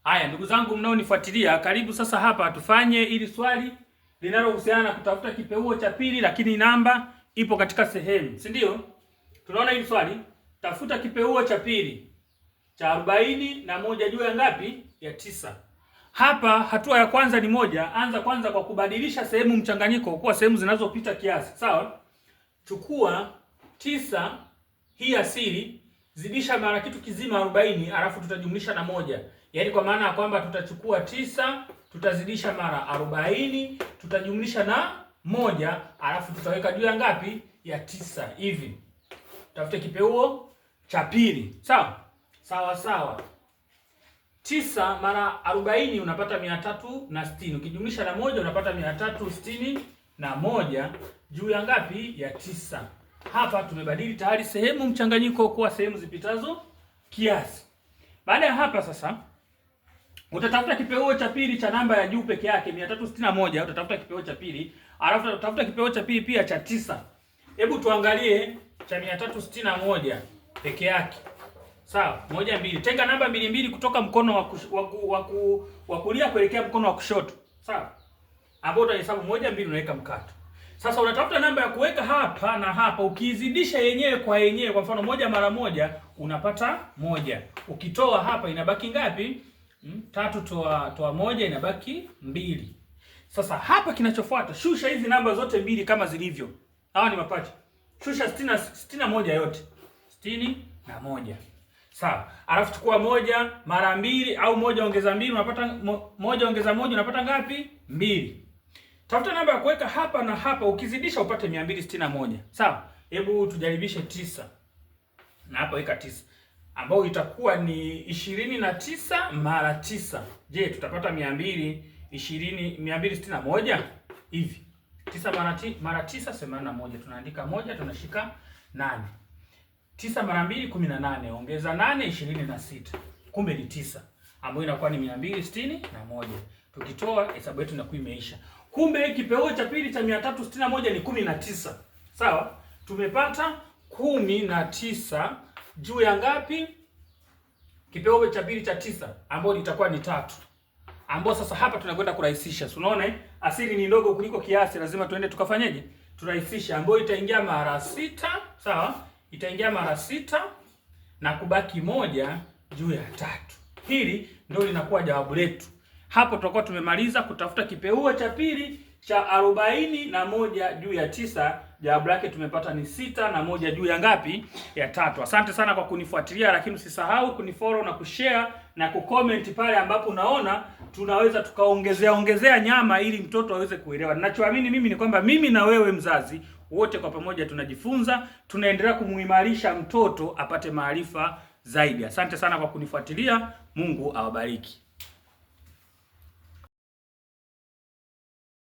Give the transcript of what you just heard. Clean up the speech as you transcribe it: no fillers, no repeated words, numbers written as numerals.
Haya ndugu zangu mnaonifuatilia, karibu sasa hapa tufanye ili swali linalohusiana na kutafuta kipeuo cha pili, lakini namba ipo katika sehemu, si ndio? Tunaona hili swali, tafuta kipeuo cha pili cha 41 juu ya ngapi? Ya 9. Hapa hatua ya kwanza ni moja. Anza kwanza kwa kubadilisha sehemu mchanganyiko kuwa sehemu zinazopita kiasi, sawa? Chukua 9 hii asili, zidisha mara kitu kizima 40, alafu tutajumlisha na moja. Yaani kwa maana ya kwamba tutachukua 9 tutazidisha mara 40 tutajumlisha na moja, alafu tutaweka juu ya ngapi? Ya 9. Hivi tafute kipeuo cha pili, sawa? Sawa. 9 mara 40 unapata 360. Ukijumlisha na moja unapata 361 juu ya ngapi? Ya 9. Hapa tumebadili tayari sehemu mchanganyiko kuwa sehemu zipitazo kiasi. Baada ya hapa sasa utatafuta kipeuo cha pili cha namba ya juu peke yake 361, utatafuta kipeuo cha pili, alafu utatafuta kipeuo cha pili pia cha 9. Hebu tuangalie cha 361 peke yake. Sawa, 1 2. Tenga namba 2 kutoka mkono wa kulia kuelekea mkono wa kushoto. Sawa? Hapo utahesabu 1 2 unaweka mkato. Sasa unatafuta namba ya kuweka hapa na hapa, ukizidisha yenyewe kwa yenyewe. Kwa mfano 1 mara 1 unapata 1. Ukitoa hapa inabaki ngapi? 3 toa 1 inabaki 2. Sasa hapa kinachofuata, shusha hizi namba zote mbili kama zilivyo. Hawa ni mapacha. Shusha 61 yote. 61. Sawa. Alafu chukua 1 mara 2 au 1 ongeza 2 unapata 1 ongeza 1 unapata ngapi? 2. Tafuta namba ya kuweka hapa na hapa, ukizidisha upate 261. Sawa? Hebu tujaribishe 9. Na hapa weka 9. Ambao itakuwa ni 29 mara 9. Je, tutapata 261 hivi. 9 mara 9 81. Tunaandika moja, tunashika 8. 9 mara 2 18, ongeza 8 26. Kumbe ni 9. Ambayo inakuwa ni 261. Tukitoa hesabu yetu inakuwa imeisha. Kumbe kipeuo cha pili cha 361 ni 19. Sawa? Tumepata 19 juu ya ngapi? Kipeuo cha pili cha 9 ambayo litakuwa ni 3. Ambao sasa hapa tunakwenda kurahisisha. Unaona asili ni ndogo kuliko kiasi, lazima tuende tukafanyeje? Turahisisha, ambayo itaingia mara 6, sawa? Itaingia mara 6 na kubaki moja juu ya 3. Hili ndio linakuwa jawabu letu. Hapo tutakuwa tumemaliza kutafuta kipeuo cha pili cha 41 juu ya 9. Jawabu lake tumepata ni 6 na moja juu ya ngapi? Ya 3. Asante sana kwa kunifuatilia, lakini usisahau kunifollow na kushare na kucomment pale ambapo unaona tunaweza tukaongezea nyama ili mtoto aweze kuelewa. Ninachoamini mimi ni kwamba mimi na wewe mzazi wote kwa pamoja tunajifunza, tunaendelea kumuimarisha mtoto apate maarifa zaidi. Asante sana kwa kunifuatilia. Mungu awabariki.